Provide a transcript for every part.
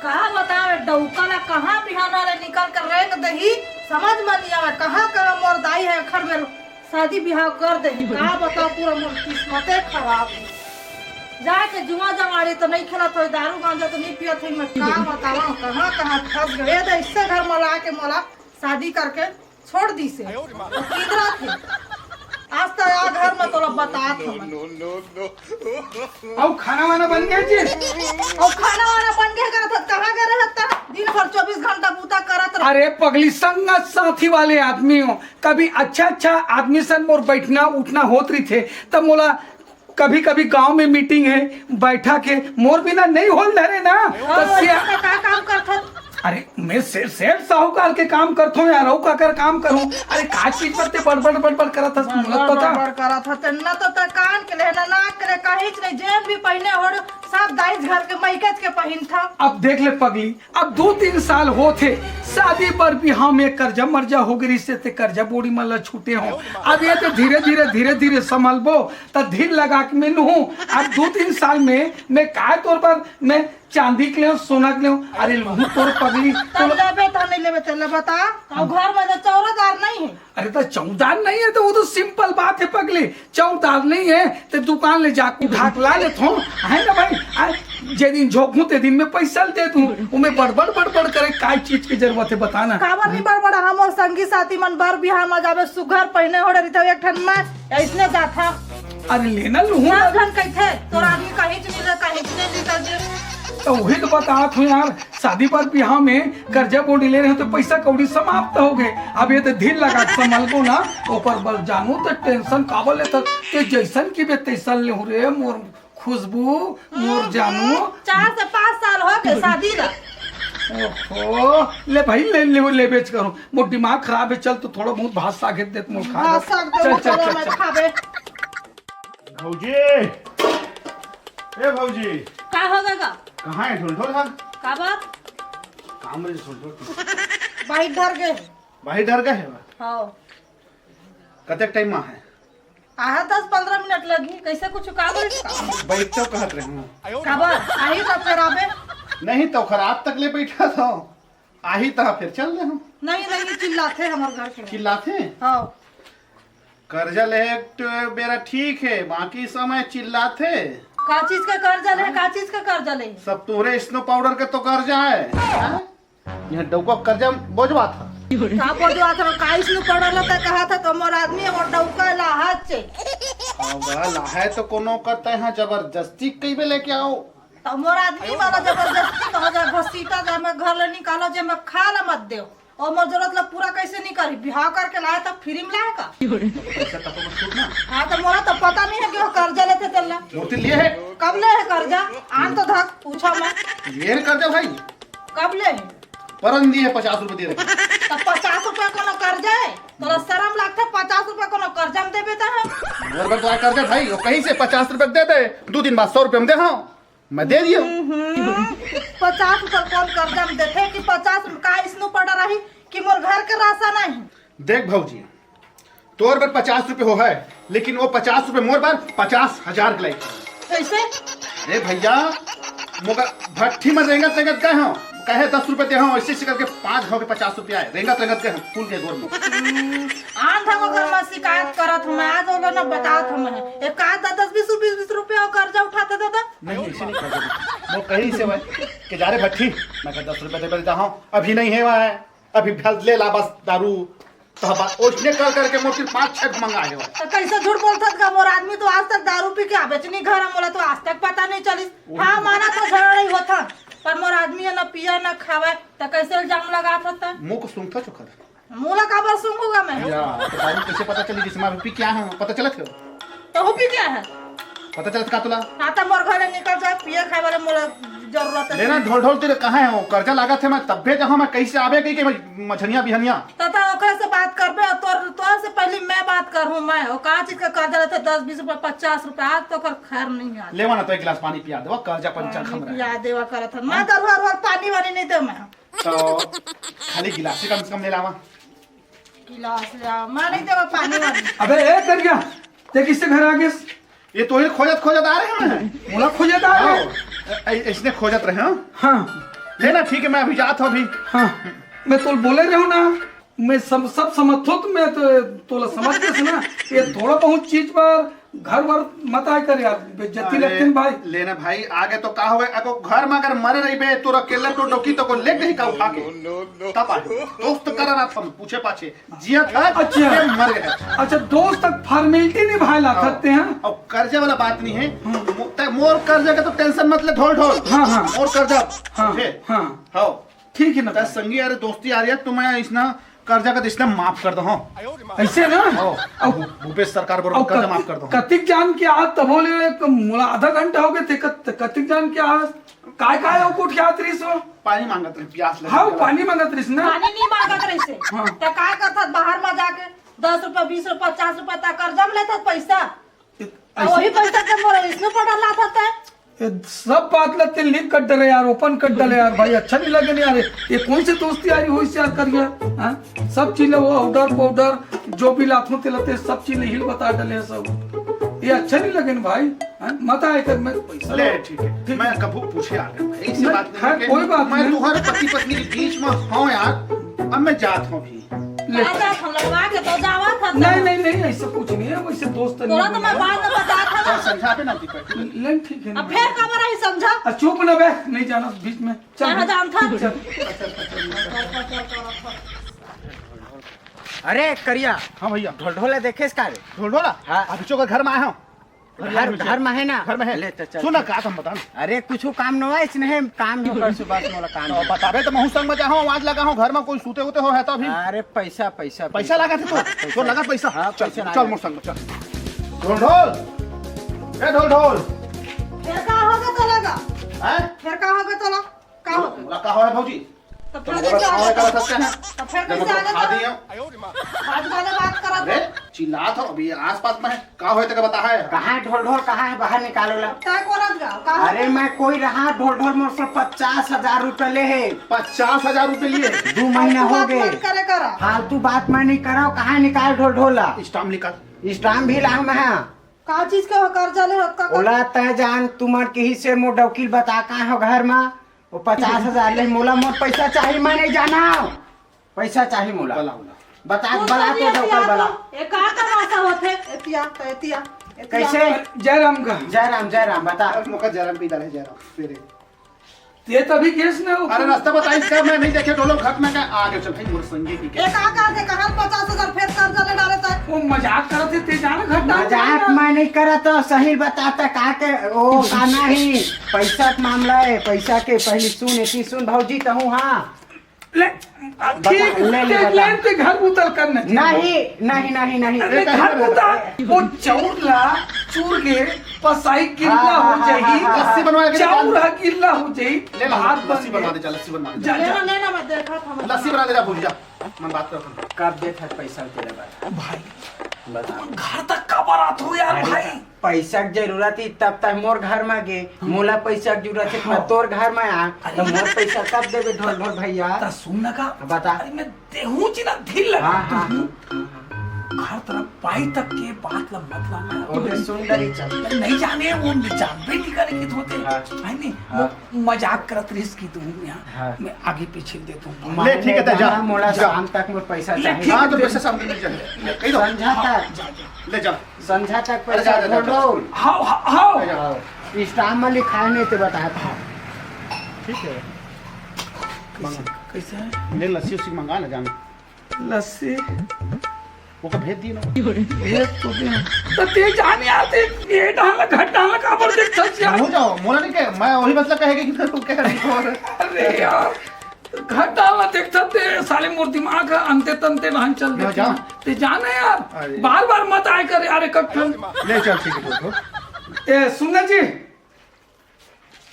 कहा बताओ डौका ला कहाँ बिहान वाले निकल कर रेंग दही समझ में नहीं आवे कहाँ कर मोर दाई है अखर में शादी ब्याह कर दे। कहा बताओ पूरा मोर किस्मते खराब है। जाके जुआ जमाड़ी तो नहीं खेला तो दारू गांजा तो नहीं पिया थी। मैं कहा बतावा कहाँ कहाँ फंस गए थे। इससे घर मला के मोला शादी करके छोड़ दी से किधर थे आज तक आ घर में तो बता अब खाना वाना बन गया जी। और खाना वाना बन गया करत कहाँ गए रहता दिन भर 24 घंटा बूता करत रह। अरे पगली संगत साथी वाले आदमी हो कभी अच्छा आदमी सन मोर बैठना उठना होत रही थे तब मोला कभी कभी गांव में मीटिंग है बैठा के मोर बिना नहीं होल धरे ना। क्या काम करता अरे मैं सेठ साहूकार के काम करता हूँ यार का कर काम करूँ। अरे का चीज पर ते बड़बड़ करत हस मुलत पता करत हते न तो कान के ले ना नाक के कहीं नहीं जेन भी पहने हो सब दाइज घर के मैकेज के पहन था। अब देख ले पगली अब 2-3 साल हो थे शादी पर भी हम एक कर्जा मर्जा हो गई से ते कर्जा बोड़ी मल्ला छूटे हो। अब ये तो धीरे धीरे संभलबो तो धीर लगा के मैं हूँ। अब 2-3 साल में मैं काय तौर पर मैं चांदी के लिए सोना के लिए अरे लहू तोर पगली तो लेबे तो नहीं लेबे तेरे बता और घर में तो चौरादार नहीं है। अरे तो चौदार नहीं है तो वो तो सिंपल बात है पगली चौदार नहीं है तो दुकान ले जाके उठा के ला लेता हूँ है ना भाई। जे दिन झोंकू ते दिन में पैसा दे दूँ उमें बड़बड़ करे काय चीज की जरूरत है बताना। काबर नहीं बड़बड़ हम और संगी साथी मन बर बिहार में जावे सुघर पहने हो रही था एक ठन में ऐसने जाता। अरे लेना लूँ कहते तोरा आदमी कहीं नहीं निकल तो वही तो बता हूँ यार शादी पर ब्याह में कर्जा बोड़ी ले रहे हो तो पैसा कौड़ी समाप्त हो गए। अब ये तो धीर लगा संभल को ना ऊपर बल जानू तो टेंशन काबल ले तो जैसन की बे तैसन ले हो रे मोर खुशबू मोर जानू 4 से 5 साल हो गए शादी ला। ओहो ले भाई ले बेच करो मोर दिमाग खराब है। चल तो थोड़ा बहुत भात साग दे मोर खा चल भौजी ए भौजी का होगा कहाँ है ढोल ढोल का बात काम में ढोल ढोल भाई डर गए भाई डर गए हां कतक टाइम में है आहा 10-15 मिनट लगी कैसे कुछ का बैठ तो कहत रहे हूं का बात आई तो फिर आबे नहीं तो खराब तक ले बैठा था आही तो फिर चल रहे हूं। नहीं चिल्लाते हमारे घर के चिल्लाते हां कर्जा ले बेरा ठीक है बाकी समय चिल्लाते का चीज का कर्जा ले का चीज का कर्जा ले सब तोरे स्नो पाउडर के तो कर्जा है यहाँ डौका कर्जा बोझवा था का बोझवा था का स्नो पाउडर लता कहा था तो मोर आदमी और डौका लाहत से होगा लाहे तो कोनो करता है जबरदस्ती कई बे लेके आओ तो मोर आदमी वाला जबरदस्ती कहा जा घसीटा जा मैं घर ले निकालो जे मैं खा ला मत देओ और मोर जरूरत ला पूरा कैसे नहीं करी बिहार करके लाया तब फ्री में लाया का पैसा तक मत छूटना। हाँ तो मोरा तो पता नहीं है कि वो कर्जा लेते चलना नोटिस लिए है कब ले है कर्जा आन तो धक पूछा मैं ये कर्जा भाई कब ले है परन दिए 50 रुपए दे रहे तो 50 रुपया कोनो कर्जा है तोरा शर्म लगता है 50 रुपया कोनो कर्जा में देबे ता है बराबर तो कर्जा भाई वो कहीं से 50 रुपए दे दे 2 दिन बाद 100 रुपए में दे हाँ मैं दे दियो 50 रुपया कौन कर्जा में देते कि 50 रुपया इसनु पड़ा रही कि मोर घर के राशन नहीं। देख भौजी तोर पर 50 रुपए हो है लेकिन वो 50 रुपए मोर पर 50,000 के लाई कैसे अरे भैया मगर भट्ठी में रेंगत गए हो कहे 10 रुपए दे हाँ ऐसे करके 5 हो के 50 रुपया है रेंगत के फूल के गोर में आन था मगर मैं शिकायत करत हूं मैं आज वाला ना बतात हूं मैं एक का 10-20 रुपया कर्जा उठाते दादा नहीं ऐसे नहीं कर वो कहीं से भाई कि जा रे भट्ठी मैं 10 रुपए दे देता हूं अभी नहीं है वहां अभी ले ला बस दारू तो उसने करके मोर 5-6 मंगा है तो कैसे झूठ बोलता का मोर आदमी तो आज तक दारू पी के बेचनी घर मोला तो आज तक पता नहीं चली। हाँ माना तो झगड़ा ही होता पर मोर आदमी ना पिया ना खावे तो कैसे इल्जाम लगा था मुंह को सूंघता चोखा मुला काबर सूंघूंगा मैं यार तो दारू कैसे पता चली जिसमें रुपी क्या है पता चलत है तो हो पी क्या है पता चलत का तुला हाँ तो मोर घर निकल जाए पिए खाए वाले मोला जरूरत है लेना ढोल ढोल तेरे कहाँ है वो कर्जा लागत है मैं तब्बे जहाँ मैं कैसे आवे कहीं के मछनिया बिहनिया तथा ओकरे से बात करबे तोर से पहले मैं बात करूं मैं और का चीज का कर्जा लेते 10-20 रुपया 50 रुपया आज तो कर खैर नहीं आ लेवा ना तो एक गिलास पानी पिया देवा कर्जा पंचा खमरा पिया देवा करत मैं दरबार पानी वाली नहीं दे मैं तो खाली गिलास से कम से कम ले लावा गिलास ले मैं नहीं देवा पानी वाली। अबे ए करिया ते किससे घर आ गए ये तो खोजत खोजत आ रहे हैं मोला खोजत आ रहे इसने खोजत रहे हैं हाँ लेना ठीक है, मैं अभी जाता हूँ अभी। हाँ मैं तो बोले रहूँ ना, मैं सब समझो तो मैं तो समझ के ना, ये थोड़ा बहुत चीज पर घर वर मत आए कर यार, बेइज्जती लगती है भाई। लेना भाई आगे तो का होगा, अको घर में अगर मरे नहीं बे तो अकेले तो डोकी तो को ले कहीं का उठा के तब आ दोस्त करा ना हम पूछे पाछे जिया था। अच्छा मर गए। अच्छा दोस्त तक फॉर्मेलिटी निभाए ला सकते हैं। और कर्जे वाला बात नहीं है, मोर कर्जे का तो टेंशन मत ले, ढोल ढोल। हाँ हाँ और कर्जा हाँ हाँ हाँ ठीक है ना। संगी यार दोस्ती आ रही है, तुम्हें इसना कर्जा का इसने माफ कर दो। हाँ ऐसे ना भूपेश सरकार बरोबर कर्जा माफ कर दो। कतिक जान के आज तब बोले मोला आधा घंटा हो गए थे, कतिक जान के आज काय हो कुछ क्या त्रिस हो पानी मांगत रही, प्यास लगी। हाँ पानी मांगत रही ना। पानी नहीं मांगत रही से हाँ। तो का करत बाहर में जाके 10 रुपया 20 रुपया 50 रुपया तक कर्जा में लेता पैसा, वही पैसा के मोर इसमें पड़ा लाता था। ये सब बात लगते लिख कर डरे यार, ओपन कर डले यार भाई, अच्छा नहीं लगे यार। ये कौन सी दोस्ती आ रही हो इससे यार करिए। हाँ सब चीज वो ऑर्डर पाउडर जो भी लाथों ते लते सब चीज हिल बता डले सब, ये अच्छा नहीं लगे भाई। मत आए कर मैं पैसा ले ठीक है, मैं कभू पूछे आ गया ऐसी बात नहीं है, कोई बात मैं नहीं। तुम्हारे पति पत्नी के बीच में हूँ यार, अब मैं जात हूँ भी। हम लगवा के तो जावा था। नहीं नहीं नहीं ऐसा कुछ नहीं है, वैसे दोस्त नहीं तोरा तो मैं बात में बता था ना। समझा पे ना दिक्कत। लेकिन ठीक है अब फिर कब रही समझा। चुप न बे, नहीं जाना बीच में। चल कहाँ जान था। चल। अरे करिया, हाँ भैया ढोल ढोला देखे इसका रे? ढोल ढोला। हाँ। अभी चौका घर में आया हूँ। घर में है ना? घर में है। ले तो चल। सुना का तुम बता। अरे कुछ काम न इसने काम ही कर सुबह से मोला काम तो है। बताबे तो महू संग में जा हूँ, आवाज लगा हूँ, घर में कोई सूते होते हो है तो अभी अरे पैसा पैसा पैसा लगा थे तो लगा पैसा। हाँ, चल पैसा चल लगा। मोर संग में चल। ढोल ढोल ए ढोल ढोल फिर का होगा तो लगा, हैं फिर का होगा तो लगा का होगा मोला का है भौजी, तो तुम फिर बोला कैसे खाओ आगे कर तो सकते हैं। तो फिर जब कैसे मैं आगे खा तो दिया आज वाले बात करा अरे चिल्ला था अभी आसपास में है, का होए तो बता है। कहाँ ढोल ढोल कहाँ है? बाहर निकालो ला। तय कोरत गा का अरे मैं कोई रहा ढोल ढोल मोर से 50,000 रुपए ले है। 50,000 रुपए लिए 2 महीना हो गए। करे करा फालतू बात मैं नहीं कराओ। कहाँ निकाल ढोल ढोला? स्टाम्प निकाल। स्टाम्प भी लाऊ मैं। का चीज के हो कर्जा ले होता का ओला तय जान तुम्हार के ही से मोर वकील बता कहाँ हो घर में वो 50,000 ले मोला। मोर पैसा चाहिए, मैं नहीं जाना पैसा चाहिए मोला। बला बला बता बला तो डॉक्टर बला। ए का तमाशा होथे एतिया एतिया कैसे? जयराम का जय राम बता। मौका जयराम पे डाले जयराम तेरे ये तभी केस न हो। अरे रास्ता बताई क्या मैं नहीं देखे ढोलो घट में क्या आगे चल भाई मोर संगे की ए का दे कहां 50,000 फिर कर्जा ले डाले था। वो मजाक करते थे जाना घटना मजाक मैं नहीं करा तो सही बताता का के ओ का नहीं पैसा का मामला है। पैसा के पहले सुन एती सुन भौजी तो हूँ। हाँ ले ठीक ले ले बता। लेन पे घर उतर करने नहीं अरे घर उतर वो चौरला चूर के पसाई गिल्ला हो जाएगी, लस्सी बनवा के चौरा गिल्ला हो जाएगी। ले ला हाथ लस्सी बनवा दे, जा लस्सी बनवा दे, जा जा लेना मैं देखा था मैं लस्सी बना दे जा भूल जा मैं बात करता हूं। कब देता पैसा तेरे बात भाई बता। घर तक का बारात हो यार भाई। पैसा की जरूरत ही तब तक मोर घर में गे। मोला पैसा की जरूरत है मैं तोर घर में आ तो मोर पैसा कब देबे ढोल ढोल भैया? ता सुन का बता। अरे मैं देहूं जी ना ढील लगा हाँ घर तरफ पाई तक के बात ला मतलब ओके सुंदरी चल। नहीं जाने वो जान भी नहीं करे कि होते हाँ। है नहीं हाँ। वो मजाक करत रिस की तू यहाँ हाँ। मैं आगे पीछे देता हूँ। ले, ठीक है, तो जा। मोला जा। शाम तक मोर पैसा ले, चाहिए। ठीक हां तो पैसा सामने मिल जाए कही दो संझा तक जा जा ले जा संझा तक अरे पैसा जा, जा, ढोल जा। ढोल। हाओ हाओ ले जा। स्टाम्प में लिखा नहीं तो बता। ठीक है कैसे है ले लस्सी उसी मंगा ना जाने लस्सी वो का भेज दिए ना भेज तो दे तो ते जाने आते ये डाल घट डाल का पर देख सच यार। हो जाओ मोला नहीं के मैं वही मतलब कहेगा कि फिर तू कह रही हो। अरे यार घट डाल देख सकते साले मोर दिमाग अंते तंते नहीं चल ना जा। ते जाने यार अरे। बार बार मत आए कर यार इकट्ठा। ले चल ठीक है तो ए सुनना जी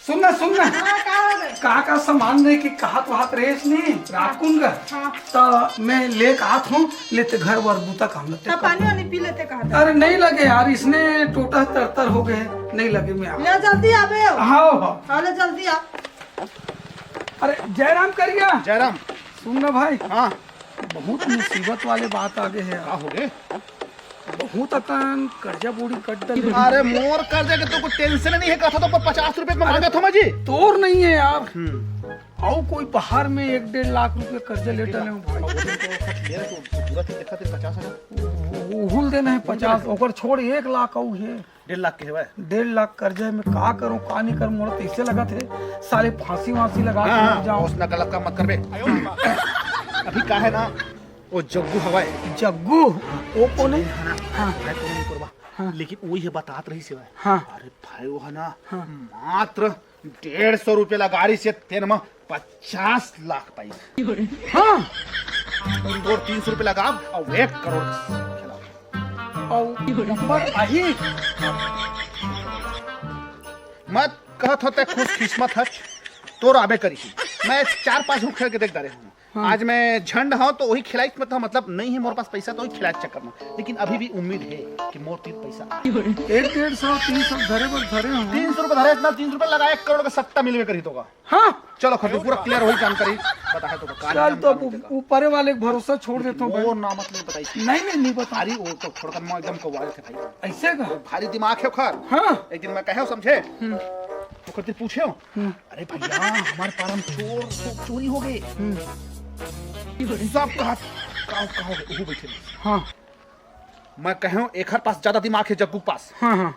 सुनना हां का हो गए का सामान नहीं कि कहा तो हाथ रेस नहीं रात कुन का हां तो मैं ले हाथ हूँ लेते घर वर बूता काम तब लगते। पानी वानी पी लेते कहा अरे नहीं लगे यार इसने टोटा तरतर हो गए नहीं लगे मैं ले जल्दी आबे हाँ हाँ हां ले जल्दी आ अरे जयराम करिया जयराम सुन ना भाई हाँ बहुत मुसीबत वाले बात आगे है का हो गए बहुत अकन कर्जा बोड़ी कट डले। अरे मोर कर्जे के तो कोई टेंशन नहीं है, कहा था तो 50 रुपए में मांगा था मुझे। तोर नहीं है यार, आओ कोई बाहर में 1-1.5 लाख रुपए कर्जा ले डले भाई। पूरा देखा थे 50,000 उहुल देना है 50, ओकर छोड़ 1 लाख आऊ है। 1.5 लाख के है 1.5 लाख कर्जा है, मैं का करूं का नहीं करूं, मोर तो इससे लगा थे साले फांसी वांसी लगा के मर जाऊं। उसना गलत काम मत करबे। अभी का है ना वो जग्गू हवाए, जग्गू वो कौन है? हाँ मैं तो नहीं करवा, लेकिन वही है बातात रही से। हाँ अरे भाई वो है ना मात्र 150 रुपये ला गाड़ी से तेन में 50 लाख पाई। हाँ और 300 रुपये लगा और 1 करोड़ खिला। और नंबर आई मत कहत होते खुश किस्मत है तोर आबे करी। मैं 4-5 खेल के देख डाले हूँ। आज मैं झंड हूँ तो वही खिलाई, मतलब नहीं है मोर पास पैसा तो वही खिलाए चक्कर में, लेकिन अभी भी उम्मीद है कि मोर तीन पैसा 100-150-300 धरे पर धरे हूँ। 300 रुपये धरे, इतना 300 रुपये लगा 1 करोड़ का सट्टा मिलवे करी तो। हाँ चलो खरीदो पूरा क्लियर वही जानकारी बताए तो चल तो ऊपर वाले भरोसा छोड़ देता हूँ। वो नामत नहीं बताई। नहीं बता अरे वो तो थोड़ा मैं एकदम कवाल थे भाई, ऐसे का भारी दिमाग है खर। हाँ एक दिन मैं कहे समझे तो करते पूछे अरे भैया हमारे पारम चोर चोरी हो गए सब कहा वो बैठे। हाँ मैं कहे एक पास ज्यादा दिमाग है जग्गू पास। हाँ हाँ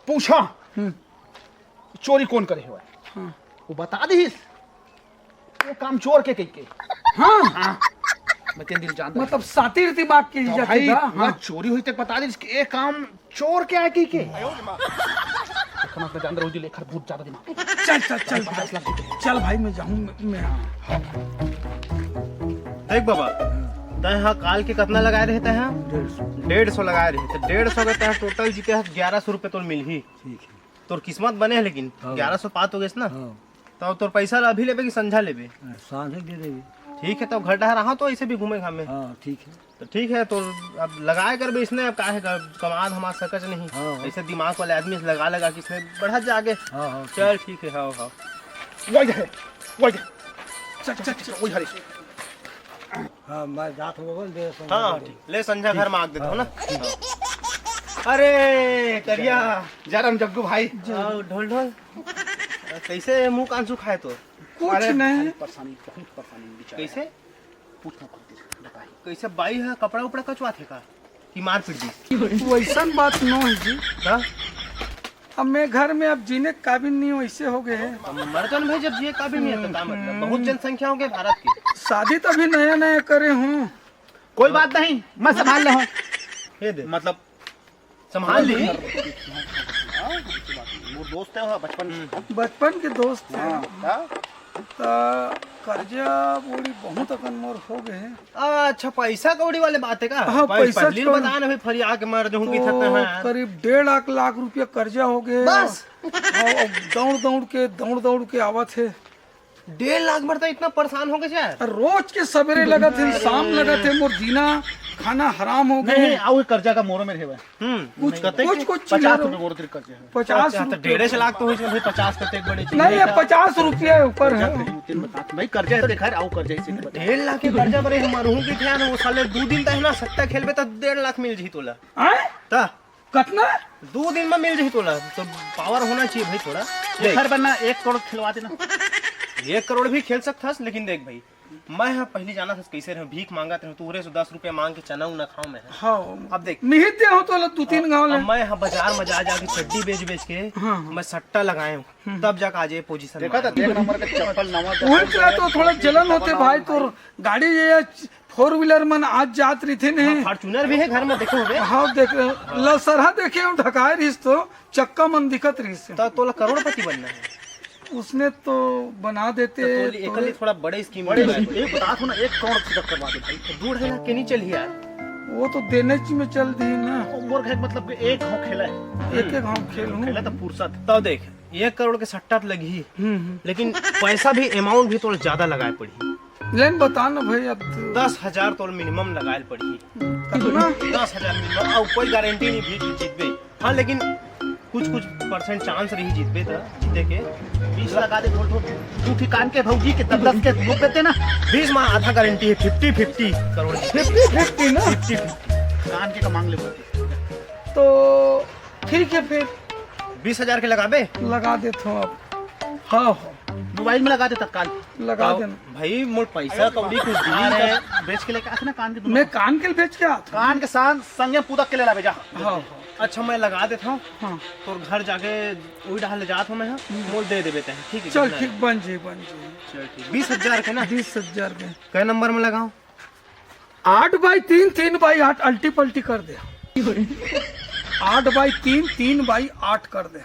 पूछा चोरी कौन करे हुआ हाँ वो बता दी वो काम चोर के कही के। हाँ मैं तेन दिल जानता मतलब सातिर दिमाग की तो इज्जत भाई है। हाँ चोरी हुई तक बता दी ये काम चोर के है के खाना तो जानते रहो लेखर बहुत ज्यादा दिमाग। चल चल चल चल भाई मैं जाऊँ मैं। देख बाबा तय हाँ काल के कितना लगाए रहे थे? 150 लगाए रहे थे। 150 के तय टोटल जीते हैं 1100 रुपये तो मिल ही। तोर किस्मत बने है, लेकिन 1100 पात हो गए ना तो तोर पैसा अभी लेबे कि संझा लेबे? सांझे दे देगी। ठीक है तो घर डहा रहा तो ऐसे भी घूमे घामे। हाँ ठीक है। तो ठीक है तो अब लगाए कर भी इसने अब का है कमाल हमारा सकच नहीं। ऐसे दिमाग वाले आदमी से लगा कि इसने बढ़ा जागे। चल ठीक है। हाँ हाँ वही है चल वही हरी। हाँ मैं जात हो दे। हाँ ठीक ले संझा घर मांग देता हूँ ना। अरे करिया जरम जग्गू भाई ढोल ढोल कैसे मुंह कान सुखाए तो? कुछ नहीं परेशानी बहुत परेशानी कैसे पूछना पड़ती बताई कैसे बाई है कपड़ा उपड़ा कचवा थे का कि मार पीट दी? वैसा बात न है जी। हाँ? अब मैं घर में अब जीने के काबिल नहीं हूँ, ऐसे हो गए हैं। मर्दन भाई जब ये काबिल नहीं है तो क्या मतलब? बहुत जनसंख्या हो गई भारत की। शादी तो अभी नया करे हूँ। कोई बात नहीं मैं संभाल ले हूँ। ये दे मतलब संभाल ली। वो दोस्त है बचपन के दोस्त हैं। हाँ? तो कर्जा बोरी बहुत अकन मोर हो गए हैं। अच्छा पैसा कौड़ी वाले बात है का? हाँ, पैसा पहली बता ना भाई फरिया के मर जो की थते हैं। करीब 1.5 लाख रुपया कर्जा हो गए बस। और दौड़ के आवत है। 1.5 लाख मरता इतना परेशान हो गए यार। रोज के सवेरे लगा थे शाम लगा थे मोर जीना खाना हराम हो नहीं गए। आओ कर्जा का मोरो में रहे हुए कुछ कहते कुछ 50 रुपए मोरो तेरे कर्जे है। 50 तो 1.5 लाख तो हुई भाई 50 करते एक बड़े नहीं है 50 रुपया ऊपर है। भाई कर्जा है खैर आओ कर्जा से 1.5 लाख के कर्जा पर हम रहूं के ध्यान वो साले 2 दिन तक ना सट्टा खेलबे तो 1.5 लाख मिल जही तोला। ता कितना 2 दिन में मिल जही तोला तो पावर होना चाहिए भाई थोड़ा। खैर बनना 1 करोड़ खिलवा देना। 1 करोड़ भी खेल सकता लेकिन देख भाई मैं यहाँ पहले जाना था कैसे रहे भीख मांगा थे तूरे से 10 रुपया मांग के चना उना खाऊं मैं। हाँ अब देख निहित हो तो 2-3 गाँव अब मैं यहाँ बाजार में जा जाके चड्डी बेच के मैं सट्टा लगाए हूँ तब जाके आज ये पोजीशन देखा था देख नंबर का चप्पल नवा तो थोड़ा जलन होते भाई तो गाड़ी ये 4 व्हीलर मन आज जात रही थे नहीं। फॉर्च्यूनर भी है घर में देखो बे। हाँ देख लसरहा देखे हम ढकाए रहीस तो चक्का मन दिखत रहीस तो तोला करोड़पति बनना है। उसने तो बना देते तो एकली थोड़ा बड़े स्कीम बड़े एक बता ना 1 करोड़ से करवा दे भाई। 2.5 लाख के नहीं चली यार। वो तो देने ची में चल दी ना। मोर घर मतलब कि एक गांव खेला है एक गाँव खेलूं खेला तो फुर्सत। तो देख 1 करोड़ के सट्टा तो लगी ही लेकिन पैसा भी अमाउंट भी थोड़ा ज्यादा लगाए पड़ी। लेकिन बता ना भाई अब 10,000 तो मिनिमम लगाए पड़ी। कितना 10,000 मिनिमम और कोई गारंटी नहीं भी जीतबे। हाँ लेकिन कुछ परसेंट चांस रही जीतबे तो जीते के 20 लगा दे थोड़ा तू ठिकान के भौजी के 10 के लोग देते ना 20 में आधा गारंटी है 50-50 करोड़ 50 ना 50-50 कान के का मांग ले बोलते तो ठीक है फिर 20,000 के लगाबे। लगा देता हूँ अब। हाँ हाँ मोबाइल में लगा दे तत्काल। लगा देना। भाई मोर पैसा कौड़ी कुछ आ दी रहे है। बेच के लेके आते ना कान के दोनों। मैं कान के बेच के आता कान के साथ संगे पूदक के ले ला बेजा। हाँ अच्छा मैं लगा देता हूँ, हाँ तो घर जाके वही डाल ले जाता हूँ मैं। मोल दे देते हैं, ठीक है? चल कितना है? ठीक बन जाए चल ठीक। 20,000 के ना? 20,000 में कै नंबर में लगाऊं? 8x3 3x8 अल्टी पल्टी कर दे। 8x3 3x8 कर दे।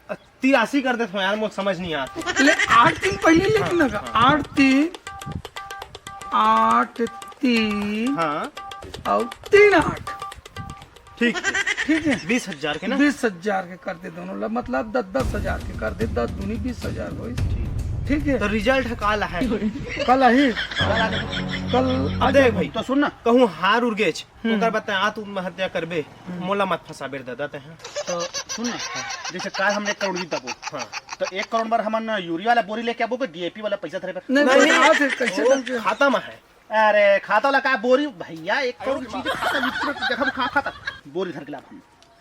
83 कर देता हूँ यार, मुझे समझ नहीं आता। ले 8-3 पहले लेकिन लगा 8-3 हाँ और 3-8 ठीक ठीक है। 20,000 के ना? 20,000 के कर दे दोनों, मतलब 10,000 के कर दे। 10 दूनी 20,000 हो। ठीक है। तो रिजल्ट काल है कल आई कल आ देख भाई, तो सुन ना, कहूँ हार उर्गेच तो कर बताए आ तू हत्या करबे, मोला मत फंसा बेर देते हैं। तो सुन ना, जैसे काल हमने 1 करोड़ जीता हाँ तो 1 करोड़ बार हमन यूरिया वाला बोरी लेके आबो, डीएपी वाला पैसा थरे पर। नहीं आज कैसे वो लग गया? खाता में है। अरे खाता वाला का बोरी भैया, 1 करोड़ की चीज खाता मित्र जगह खा खाता बोरी धर के ला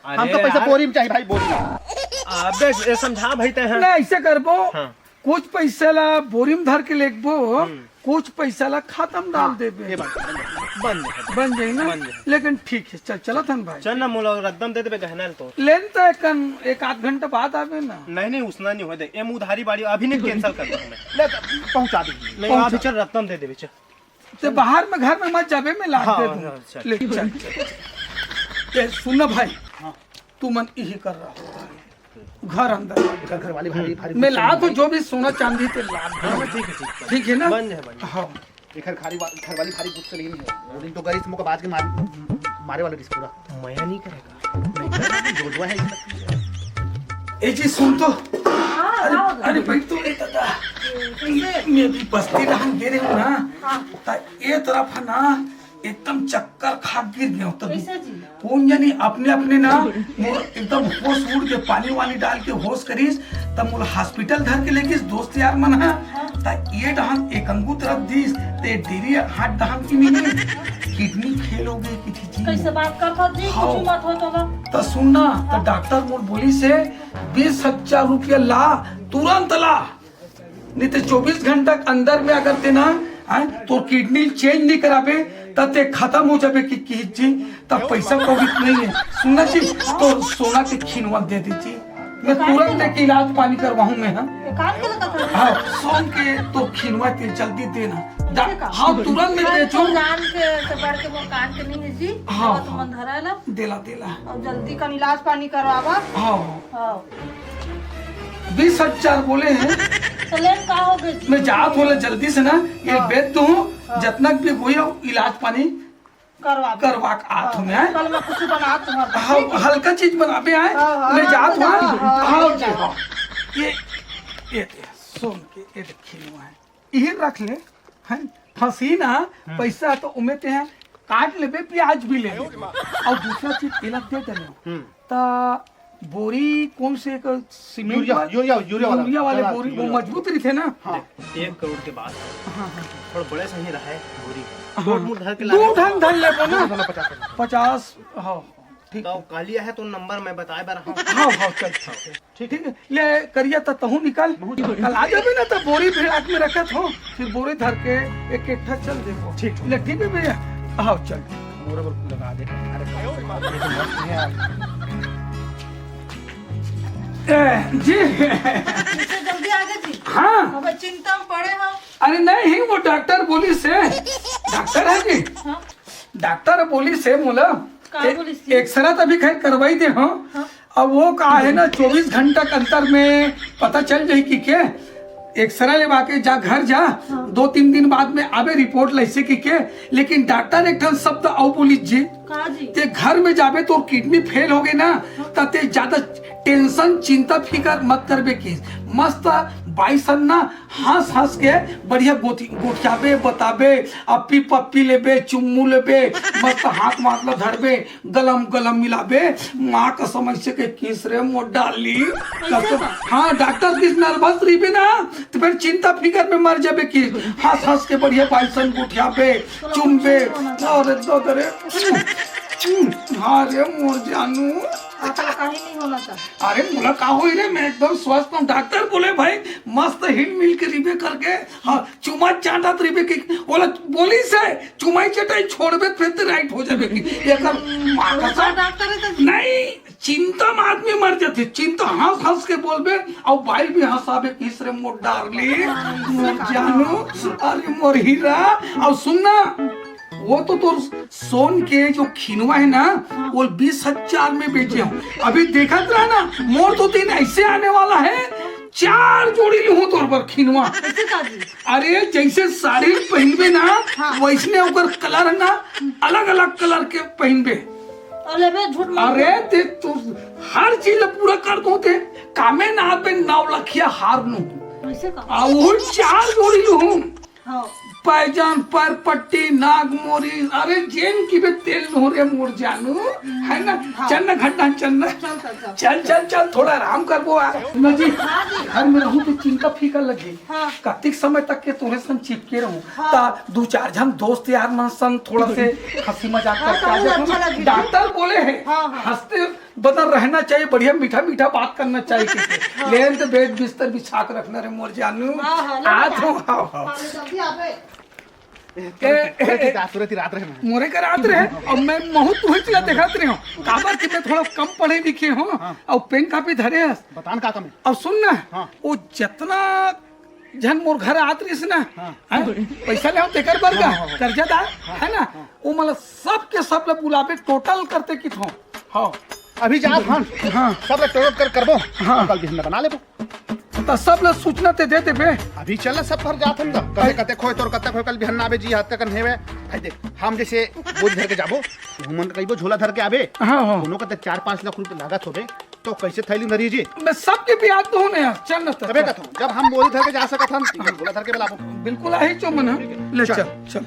हम तो पैसा यार, बोरी में चाहिए भाई, बोरी में। अबे ये समझा भाई ते हैं। नहीं ऐसे करबो, हाँ। कुछ पैसा ला बोरी में धर के लेबो, कुछ पैसा ला खाता में डाल देबे। ये बात बन बन जाए ना। बन जाए। लेकिन ठीक है, चल चला था भाई। चल ना मोला रद्दम दे देबे गहना तो। लेन तो एक आध घंटा बाद आवे ना। नहीं उसना नहीं हो दे, एम उधारी बाड़ी अभी नहीं कैंसिल कर दूं मैं। ले पहुंचा दे। नहीं अभी चल रत्तम दे देबे चल। तो बाहर में घर में मत जाबे, मैं ला हाँ, दे हाँ, दूं। चल। ले चल सुन ना भाई, तू मन यही कर रहा होगा घर अंदर। घर वाली भारी भारी मैं ला तो जो भी सोना चांदी ते ला दूं। ठीक है ठीक है ना। बन जाए। हाँ घर वाली भारी गुस्से नहीं है। वो दिन तो गई मुझको बाज के मारे वाले रिस्क पूरा मया नहीं करेगा। जो है ए जी सुन तो। अरे भाई तू ये दादा मैं भी बस्ती रहन दे रही हूँ ना, ता ये तरफ है ना एकदम चक्कर खा गिर गया हूँ। तभी कौन जानी अपने अपने ना मोर एकदम होश उड़ के पानी वानी डाल के होश करीस, तब मोर हॉस्पिटल धर के लेकिस दोस्त यार मन है। ता ये डहन एक अंगू तरफ दीस ते डेरी हाथ डहन की मिली किडनी फेल हो गई किसी चीज। कैसे बात करता जी, कुछ मत हो तो सुनना तो डॉक्टर मोर बोली से 20,000 रुपया ला, तुरंत ला, नहीं तो 24 घंटा के अंदर में अगर ते ना तो किडनी चेंज नहीं कराबे तब ते खत्म हो जाबे कि चीज, तब पैसा को भी नहीं है। सुनना चाहिए तो सोना के खिनवा दे दीजिए, मैं तुरंत एक इलाज पानी करवाऊँ मैं। कान के लगा था। हाँ सोन के तो खिनवा के जल्दी देना। हाँ तुरंत में बेचो। जान के से बढ़ के वो कान के नहीं है जी। हाँ, तो मन धरा ला देला और जल्दी का इलाज पानी करवावा। हाँ हाँ 20,000 बोले हैं। तो लेन का हो गई? मैं जात बोले जल्दी से ना ये बेच दूँ, जितना भी हुई इलाज पानी करवा आत में आए। कल मैं कुछ बना तुम्हारा। हाँ हल्का चीज बनाबे आए। मैं जात हुआ। हाँ ये सोन के ये खिलवा है, यही रख ले। हैं फंसी ना पैसा तो उमेते हैं, काट लेबे प्याज भी ले और दूसरा चीज इलाज दे देने। ता बोरी कौन से सीमेंट यूरिया वाले बोरी वो मजबूत रही थे ना। हाँ 1 करोड़ के बाद थोड़ा बड़े सही रहा है बोरी। दो ढंग धन ले ना 50। हाँ ठीक तो कालिया है तो नंबर मैं बताए बार। हाँ चल ठीक है। ले करिया तो तहू निकल, कल आ जाबे ना तो बोरी भेड़ाक में रखत हो, फिर बोरी धर के एक इकट्ठा चल देखो। ठीक ले ठीक है भैया। हाँ चल लगा दे। जी इससे जल्दी आ गए जी। हाँ अब चिंता में पड़े हम। अरे नहीं वो डॉक्टर बोली से, डॉक्टर है जी। हाँ? डॉक्टर बोली से मोला एक्सरा तो अभी खैर करवाई दे। हाँ अब वो कहा है ना 24 घंटा के अंतर में पता चल जाए कि क्या एक्सरा लेवा के जा घर जा। 2-3 दिन बाद में आवे रिपोर्ट लैसे की के। लेकिन डॉक्टर एक शब्द आओ बोली जी, ते घर में जाबे तो किडनी फेल हो गए ना ते ज्यादा टेंशन चिंता फिकर मत करबे की। मस्त बाईसन ना हंस हंस के बढ़िया गोठियाबे बताबे, अपी पप्पी लेबे, चुम्मू लेबे, मस्त हाथ मातला धरबे, गलम मिलाबे। माँ का समझ से के किस रे मोट डाली। हाँ डॉक्टर किस नर्वस रही भी ना तो फिर चिंता फिकर में मर जाबे की। हंस हंस के बढ़िया बाईसन गोठियाबे चुम्बे और अरे मोर जानू, आपका कहीं नहीं होना चाहिए। अरे मोला का होई रे, मैं एकदम स्वस्थ हूँ। डॉक्टर बोले भाई मस्त हिल मिल के रिबे करके, हाँ चुमा चाटत रिबे की बोला बोली से चुमाई चटाई छोड़बे फिर तो राइट हो जाबे की एकर मां का दूसरा डॉक्टर है तो नहीं। चिंता में आदमी मर जाते, चिंता हंस हंस के बोलबे और बाइल भी हंसाबे किस रे मोर डार्लिंग मोर जानू, अरे मोर हीरा। और सुनना, वो तो सोन के जो खिनवा है ना वो 20,000 में बेचे हूँ। अभी देखा था ना, मोर तो दिन ऐसे आने वाला है, 4 जोड़ी लूँ तोर पर खिनवा। कैसे काजी? अरे जैसे साड़ी पहनबे ना, वैसने ओकर कलर है ना अलग अलग कलर के पहनबे। अरे बे झूठ मत। अरे ते तू हर चीज पूरा कर दो ते कामे ना पे 9 लखिया हार लूं। कैसे का? आ वो 4 जोड़ी लूं, हाँ पैजान पर पट्टी नाग मोरी, अरे जेन की बे तेल लूं रे मोर जानू, है ना। चल ना घंटा चल ना, चल चल चल थोड़ा आराम कर वो जी। घर में रहूं तो चिंता फीका लगे, हाँ। कतिक समय तक के तोरे संग चिपके रहूं। ता 2-4 जन दोस्त यार मन संग थोड़ा से हंसी मजाक करके आ जाए। डॉक्टर बोले हैं हंसते बदन रहना चाहिए, बढ़िया मीठा मीठा बात करना चाहिए किसी। लेन तो बेड बिस्तर बिछा के रखना रे मोर जानू। आ तो आओ जल्दी आवे। तुरंत ही रात रहे मैं। मोरे का रात रहे और मैं बहुत तुहे चला देखत रहे हूँ। काबर कि मैं थोड़ा कम पढ़े लिखे हूँ और पेन कापी धरे हस। बतान का कम है। और सुन ना, हाँ। वो जितना जन मोर घर आत रही ना, पैसा ले तेकर बर का कर्जदार है ना, वो मतलब सब के सब ले बुलावे टोटल करते कित हो। हाँ अभी जा हाँ सब लोग टोट कर करबो। हाँ। कल बिहन बना लेबो। तो सब लोग सूचना ते देते बे। अभी चल सब पर जात हम कते कते खोय तोर कते खोय कल बिहन आबे जी हाथ तक हेवे। भाई देख हम जैसे बोझ धर के जाबो, घूमन कइबो झोला धर के आबे। हाँ हाँ दोनों कते 4-5 लाख रुपए लागत होबे तो कैसे थैली धरी जी। मैं सबके भी याद तो हूँ यार। चल ना तबे कथो जब हम बोरी धर के जा सकत हम झोला धर के बेलाबो। बिल्कुल आई चौमन है। ले चल चल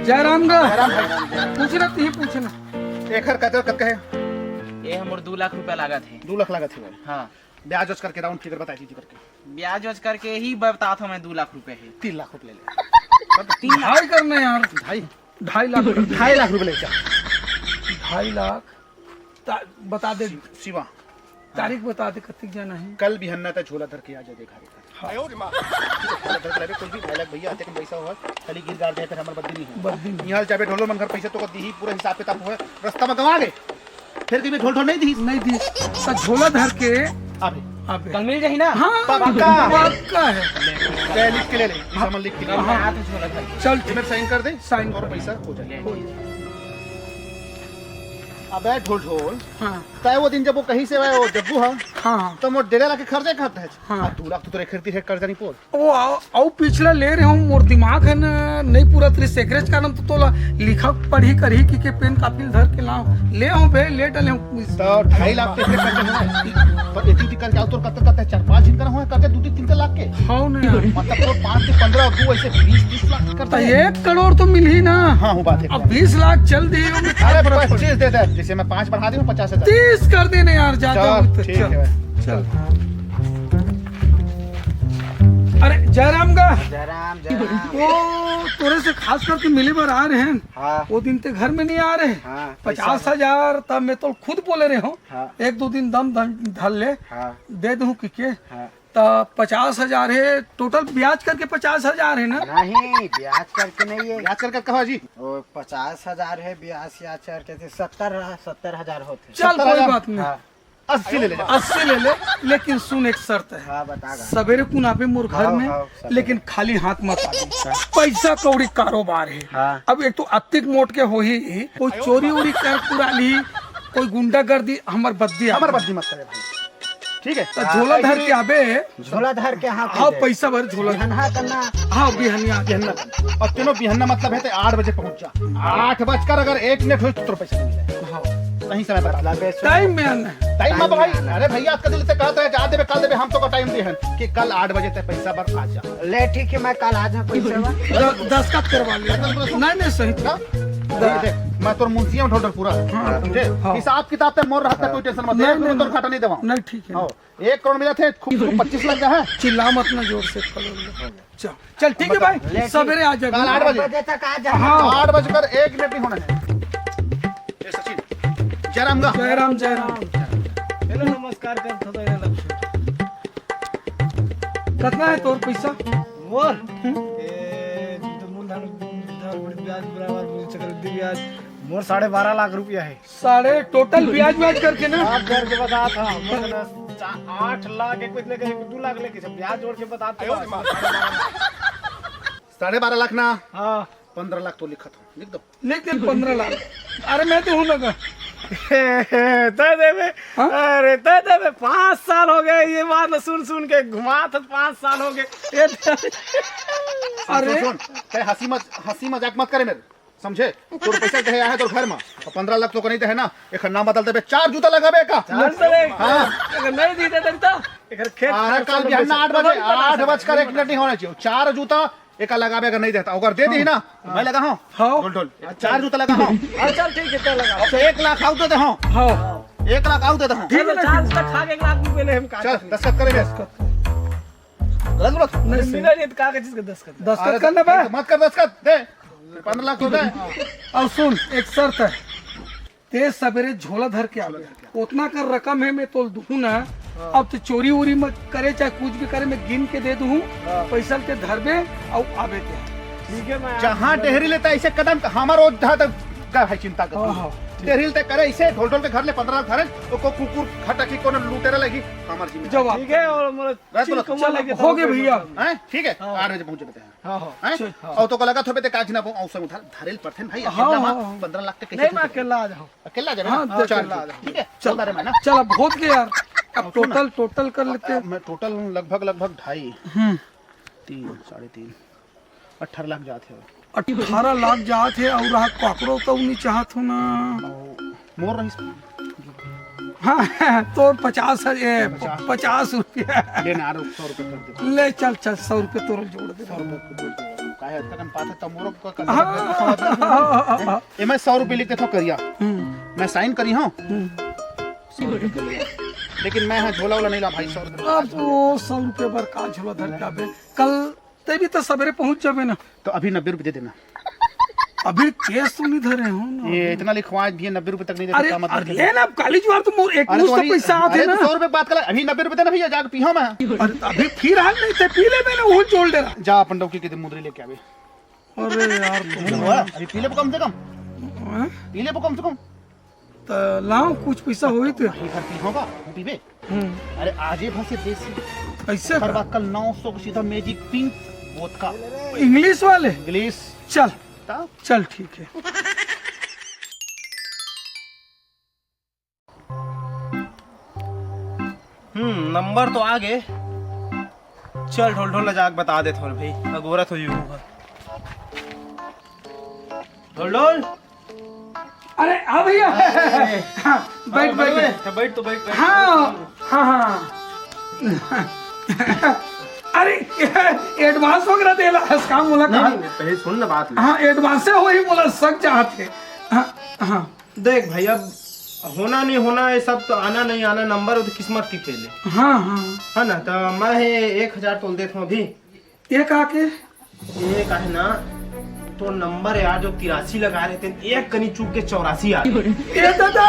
जयराम गा पूछना ती पूछना एकर कते कते है ये हमर 2 लाख रुपया लागत है। 2 लाख लागत है। हाँ ब्याज वज करके राउंड फिगर बता दीजिए करके। ब्याज वज करके ही बता था मैं 2 लाख रुपए है। 3 लाख रुपए ले ले। 3 ढाई करना यार, ढाई 2.5 लाख 2.5 लाख रुपए ले जा। 2.5 लाख बता दे, शिवा तारीख बता दे कतिक जाना है। कल भी हन्ना तक झोला धर के आ जा देखा रे। झोला धर के लाबे कोई भी 2.5 लाख भैया आते कम पैसा हो खाली गिर गाड़ दे फिर हमर बद्दी नहीं बद्दी है। निहाल जाबे ढोलो मन घर पैसा तो दी ही पूरा हिसाब किताब हो रास्ता में गवा गए फिर कभी ढोल ढोल नहीं दी नहीं दी तो झोला धर के अबे अबे कल मिल जाही ना। हाँ पक्का है। ले लिख के ले ले सामान लिख के ले मैं हाथ झोला धर चल इसमें साइन कर दे साइन और कर। पैसा हो जाए। अबे ढोल ढोल हाँ तय वो दिन जब वो कहीं से आया वो जब्बू हाँ हाँ तो मोर 1.5 लाख के खर्चे करता है। हाँ। 2 लाख तो तेरे खरीदी है कर्जा नहीं पोल। वो आओ पिछला ले रहे हूँ, मोर दिमाग है ना नहीं पूरा तेरे सेक्रेट कारण तो तोला लिखा पढ़ी करही की पेन कापी धर के लाओ ले आओ बे ले डले हूँ। तो 2.5 लाख के कर्जे हुए पर इतनी कर जाओ तो कत कत 4-5 दिन का हुआ कर्जे 2-3 लाख के। हाँ ना मतलब तो 5 से 15 और 2 ऐसे 20 लाख करता तो है। 1 करोड़ तो मिल ही ना। हाँ हूँ बात है। अब 20 लाख चल दिए अरे 25 दे दे जैसे मैं 5 बढ़ा दूं 50,000। 30 कर देने यार ज्यादा चल, हो तो ठीक है भाई। चल। अरे जयराम का जयराम वो तोरे से खास करके मिले बार आ रहे हैं। हाँ वो दिन ते घर में नहीं आ रहे। हाँ 50,000 तब मैं तो खुद बोले रहे हूँ। हाँ 1-2 दिन दम धर ले हाँ दे दूँ कि हाँ तो 50,000 है टोटल ब्याज करके 50,000 है ना। नहीं ब्याज करके नहीं है याद करके कहो जी। वो 50,000 है ब्याज याद करके 70,000 होते। चल 70,000 कोई बात नहीं, हाँ 80 ले ले जा। 80 ले ले, लेकिन सुन एक शर्त है। हाँ बतागा। सवेरे कुनाबे मोर घर हाँ, में हाँ, सवेरे। लेकिन खाली हाथ मत आबी। पैसा कौड़ी कारोबार है। हाँ। अब एक तो अतिक मोट के हो ही कोई चोरी वोरी कर पुरा ली, कोई गुंडागर्दी हमर बद्दी हमर बद्दी मत करे भाई ठीक है। तो झोला धर के आबे। झोला धर के हाँ हाँ पैसा भर झोला बिहनहा करना। हाँ बिहनिया बिहन्ना और तीनों बिहन्ना मतलब है तो 8 बजे पहुंच जा। 8 बजकर अगर 1 मिनट हो तो पैसा मिल जाए। हाँ सही समय बता दे टाइम में आना है। टाइम मत भाई। अरे भैया आज का दिल से कहता है जा देबे कल देबे हम तो का टाइम दे हैं कि कल 8 बजे तक पैसा बर आ जा। ले ठीक है मैं कल आ जा पैसा। 10 का करवा लिया। नहीं नहीं सही देख मैं तो मुंशी हूँ ढोल ढोल पूरा समझे। हिसाब किताब पे मोर रहता कोई टेंशन मत ले, नहीं, तो घाटा नहीं देवा। नहीं ठीक है। 1 करोड़ मिला थे, खूब 25 लग गया है। चिल्ला मत ना जोर से। चल चल ठीक है भाई, सवेरे आ कल जाएगा। 8 बजे तक आ जा। हाँ 8:01 नहीं होना है। ए सचिन, जयराम गा। जयराम जयराम। हेलो नमस्कार कर तो कितना है तोर पैसा? मोर ब्याज बराबर चक्रवृद्धि ब्याज मोर 12.5 लाख रुपया है। साढ़े टोटल ब्याज ब्याज करके ना? आप घर के बता था 8 लाख एक लेके 2 लाख लेके सब ब्याज जोड़ के बताते हो। 12.5 लाख ना? हाँ 15 लाख तो लिखा था, लिख दो। लिख दे 15 लाख। अरे मैं तो हूँ लगा। तय देवे। अरे तय देवे 5 साल हो गए ये बात सुन सुन के घुमा था। 5 साल हो गए। अरे सुन, हंसी मजाक मत करे मेरे, समझे? तोर पैसा कहे आया है तोर घर में, और 15 लाख तो नहीं है ना। एक नाम बदल देबे, 4 जूता लगाबे का। हाँ अगर नहीं दी देते तो एक खेत अरे कल बिहान 8 बजे 8:01 नहीं होना चाहिए। 4 जूता एक लगाबे, अगर नहीं देता अगर दे दी ना तो मैं लगा हूँ ढोल ढोल 4 जूता लगा हूँ। चल ठीक है चल लगा। अब 1 लाख आउ दे हूँ। हाँ 1 लाख आउ दे हूँ। ठीक है ना? चार्ज तक खा के 1 लाख रुपए ले हम का चल दस्तखत करे गलत नहीं मिला नहीं तो कागज का 10 कर। दस्तखत करना बा। मत कर दस्तखत, दे 15 लाख तो दे। और सुन एक शर्त है, ते सवेरे झोला धर के आवे। उतना कर रकम है मैं तोल दूँ ना। अब तो चोरी उरी मत करे, चाहे कुछ भी करे, मैं गिन के दे दूँ। पैसा के धरबे और आवे के। ठीक है मैं जहाँ टेहरी लेता है ऐसे कदम हमारा का है चिंता कर। टेहरी लेते करे ऐसे ढोल ढोल के घर ले 15 लाख धरे, तो को कुकुर खटकी को लूटेरा लगी हमारी जिम्मेदारी। जवाब ठीक है और मोर बोलो। हो गए भैया। हैं ठीक है 8 बजे पहुंच जाते हैं। हां हां हैं और तो को लगा थोड़े ते काज ना औसम उधार धरेल पड़थे भाई। हाँ, अकेला हाँ, में 15 लाख के नहीं कैसे मैं अकेला आ जाऊं। अकेला जाना? हाँ, हाँ, चल अकेला ठीक है चल चल मैं ना। चल अब बहुत गया यार। अब टोटल कर लेते हैं। मैं टोटल लगभग 2.5 3 3.5 18 लाख जाते हो। 18 लाख जात है और रहा काकरो तो नहीं चाहत हो ना। मोर रही हाँ तो 50 रुपया लेना आ 100 रुपए कर दे। ले। चल 100 रुपये तोर जोड़ दे। काहे हद तक पाते त मोर को हाँ, ए मैं 100 रुपए लिखते था करिया, मैं साइन करी हूं। लेकिन मैं हाँ झोला वाला नहीं ला भाई 100 रुपए। अब वो 100 रुपये पर का झोला धर के आबे। कल ते भी तो सवेरे पहुंच जाबे ना। तो अभी 90 रुपए दे देना। अभी केस तो नहीं धरे हो ना। ये इतना लिखवा दिए 90 रुपए तक नहीं अरे देता मतलब। अरे लेना अब काली ज्वार तो मोर एक मुश्त पैसा आते ना। 100 रुपए बात कर अभी 90 रुपए देना भैया जाके पीहो मैं। अरे अभी फिर हाल नहीं थे पी ले मैंने वो जोड़ दे रहा। जा अपन डौकी के मुद्री लेके आवे। अरे यार अभी पी ले कम से कम, पी ले कम से कम। तो लाओ कुछ पैसा होई तो घर पीहोगा पीबे। अरे आजे भर से देसी ऐसे हर बात कल 900 का सीधा मैजिक पिंक वोदका इंग्लिश वाले। इंग्लिश। चल चल ठीक है। नंबर तो आ गए। चल ढोल ढोल जाके बता दे थोड़ा भाई अगोरा तो यू ढोल ढोल। अरे हाँ भैया। हाँ, बैठ बैठ तो बैठ। हाँ हाँ हाँ। अरे एडवांस वगैरह देला काम बोला कहा। पहले सुन ना बात। हाँ एडवांस से वही बोला सक चाहते। हाँ हाँ देख भाई अब होना नहीं होना ये सब तो आना नहीं आना नंबर वो तो किस्मत की खेल है। हाँ हाँ है ना तो मैं 1000 तोल देता हूँ अभी। एक आके ये का है ना तो नंबर यार जो 83 लगा रहे थे एक कनी चूक के 84 आ गए। ये दादा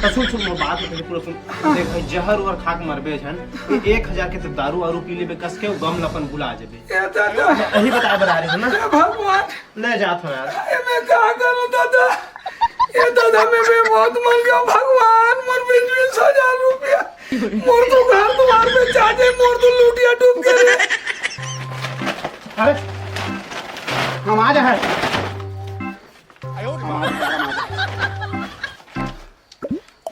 तो सुन वो बात है पूरा सुन। देख भाई जहर और खाक मरबे छन 1000 के तो दारू आरू पी लेबे कस के गम लपन भुला जेबे। ये दादा यही बता रहे हो ना। भगवान ले जात हो यार। मैं क्या करूं दादा। ये दादा मैं भी बहुत मर गया भगवान। मोर 20,000 रुपया मोर तो घर द्वार में चाचे मोर तो लूटिया डूब गए। अरे हम आ जाए।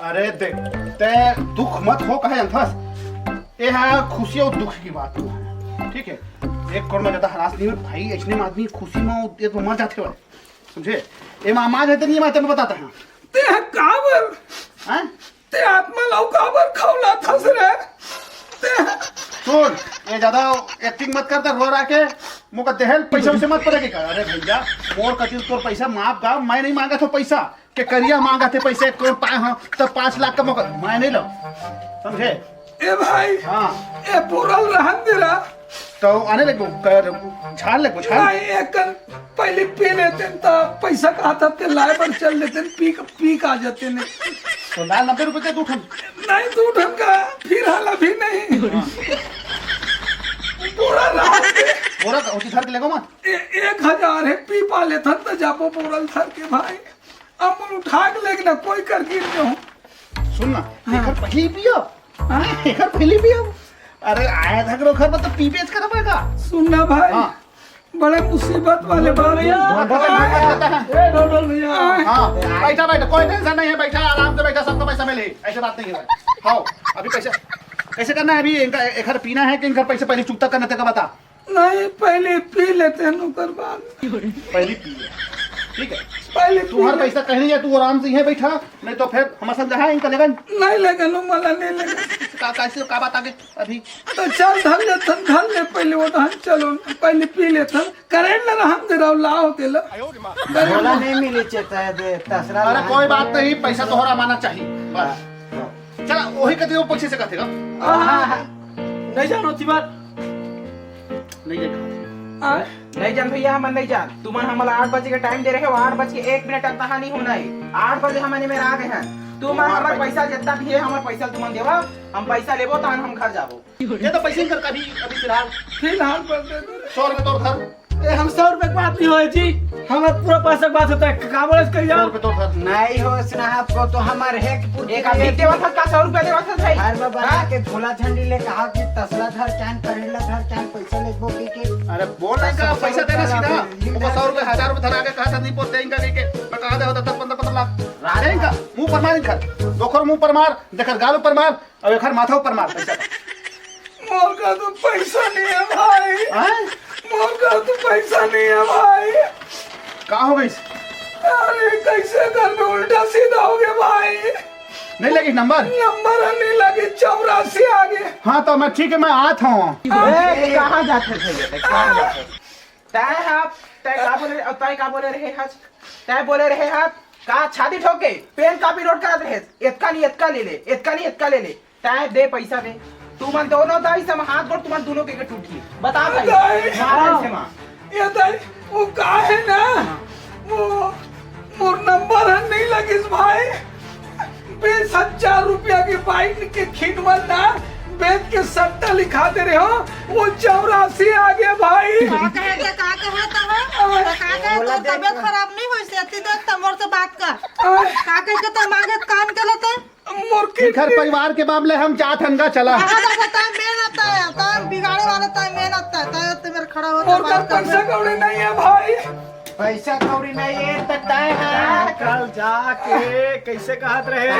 अरे देख ते दुख मत हो कहे अंथस। ये है खुशी और दुख की बात ठीक है। 1 करोड़ में ज्यादा हरास नहीं है भाई। ऐसे में आदमी खुशी में ये तो मर जाते हो समझे। ये मामा है तो नहीं मैं तुम्हें बताता हूँ। ते काबर हैं ते आत्मा लाउ काबर खौला थस रे। ते सुन ये ज्यादा एक्टिंग मत करता रो रहा के मुका देहल पैसा से मत पड़ेगी कर। अरे भैया मोर कटिल तोर पैसा माफ गा मैं नहीं मांगा तो पैसा कि करिया मांगा थे पैसे कौन पाए हो तो 5 लाख का मौका मैं नहीं लो समझे। ए भाई हाँ ए बोरल रहन दे रहा तो आने लगो झाड़ लगो झाड़ नहीं एक पहले पी लेते तो पैसा कहा था ते लाए पर चल लेते पी का आ जाते ने तो लाल 90 रुपए के 2 ठन नहीं 2 ढंग का फिर हाल अभी नहीं पूरा रहा बोरा का उसी धर के लगो मत 1000 है पी पा लेता तो जापो बोरल धर के भाई अब उठा के लेकिन कोई कर गिर जाऊं सुन ना एकर पहली पियो एकर पहली पियो अरे आया था घर में तो पी बेच कर रहेगा सुनना भाई हाँ। बड़े मुसीबत वाले बात ढोल ढोल भैया हाँ बैठा बैठा कोई टेंशन नहीं है बैठा आराम से बैठा सबको पैसा मिले ऐसे बात नहीं है हाँ अभी पैसा कैसे करना है अभी इनका एक पीना है कि इनका पैसे पहले चुकता करना था बता नहीं पहले पी लेते हैं नौकर बाद पहले पी ठीक है पहले तू हर पैसा कहीं जा तू आराम से यहाँ बैठा नहीं तो फिर हमारे संग जहाँ इनका लगन नहीं लगे लो मला नहीं लगे कैसे का बात आगे अभी तो चल धर ले पहले वो धान चलो पहले पी लेते करेंट ना हम दे रहा लाओ के ला बोला नहीं मिली चेता दे तसरा अरे कोई बात नहीं पैसा तोहरा माना चाहिए बस चला वही कहते हो पैसे से कहते नहीं जानो थी बात नहीं देखा नहीं जान भैया हम नहीं जान तुम हमारा 8 बजे का टाइम दे रहे हो 8:01 तक कहानी होना है 8 बजे हमने में आ गए हैं तुम हमारा पैसा जितना भी है हमारा पैसा तुम देवा हम पैसा लेबो तो हम घर जाबो ये तो पैसे कर कभी अभी फिलहाल पर दे दो 100 रुपए तोड़ धर हम 100 रुपए की बात नहीं हो जी हमारा पूरा पैसा की बात होता है का बोले करिया 100 रुपए तोड़ धर नहीं हो स्नाप को तो हमारे एक आदमी देवा था का 100 रुपए देवा था भाई हर बार बना के झोला झंडी ले कहा कि तसला धर चान करेला धर चान पैसा ले बोली के अरे बोल रहे का पैसा देना सीधा वो 100 रुपए 1000 रुपए धरा के कहा था नहीं पोते इनका लेके मैं कहा दे होता 10-15 लाख राडे इनका मुंह पर मार इनका दोखर मुंह पर मार देखर गाल पर मार और एक माथा पर मार पैसा मोर का तो पैसा नहीं है भाई मोर का तो पैसा नहीं है भाई का हो गई अरे कैसे कर में उल्टा सीधा हो गया भाई नहीं लगी नंबर नहीं लगे 84 आ गए हाँ तो मैं ठीक है मैं आता हूँ कहां जाते थे कहां जाते तय का बोले रहे हज तय बोले रहे हाथ का छाती ठोके पेन कॉपी नोट करा रहे इतका ले ले तय दे पैसा दे तुम दोनों दाई से हाथ गोड़ तुम दोनों के टूटी बता भाई ये दाई वो का है ना वो मोर नंबर है नहीं लगिस भाई 20,000 रुपया की बाइक के खिदमत ना बेच के सट्टा लिखा दे रहे हो वो 84 आ गया भाई का कहे तो तबियत खराब नहीं हुई से देख तमोर से बात कर का कहे के तो मांगे कान के लते मुर्गी घर परिवार के मामले हम चाहत हंगा चला मेहनत है तो बिगाड़े वाला तो मेहनत है तो मेरे खड़ा होता और का पैसा कौड़ी नहीं है भाई पैसा कौड़ी नहीं है तो तय है कल जाके कैसे कहत रहे ये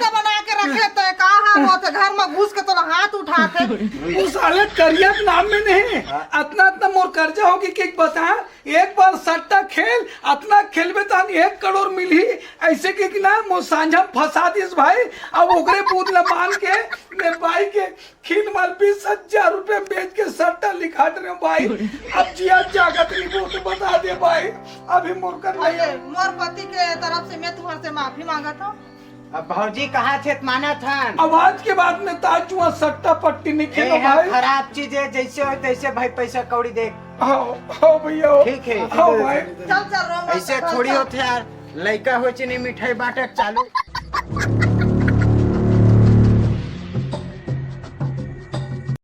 बना के रखे तो कहा घर में घुस के तो हाथ उठाते उस साले करिया के नाम में नहीं अतना मोर कर्जा होगी कि बता एक बार सट्टा खेल अतना खेलबे तो 1 करोड़ मिली ऐसे के ना मोर सांझा फंसा दिस भाई अब ओकरे बूद ल मान के ले भाई के खीन माल 20,000 रुपए बेच के सट्टा लिखा रहे भाई अब जिया जागत नहीं वो तो बता दे भाई अभी मोर कर मोर पति के तरफ से मैं तुम्हारे से माफी मांगा था अब भौजी कहा थे माना था आवाज के बाद में ताजुआ सट्टा पट्टी नहीं खेलो भाई खराब चीज है जैसे हो तैसे भाई पैसा कौड़ी दे हाँ भैया ठीक है हाँ भाई चल रो ऐसे थोड़ी होते यार लड़का हो चिनी मिठाई बांटे चालू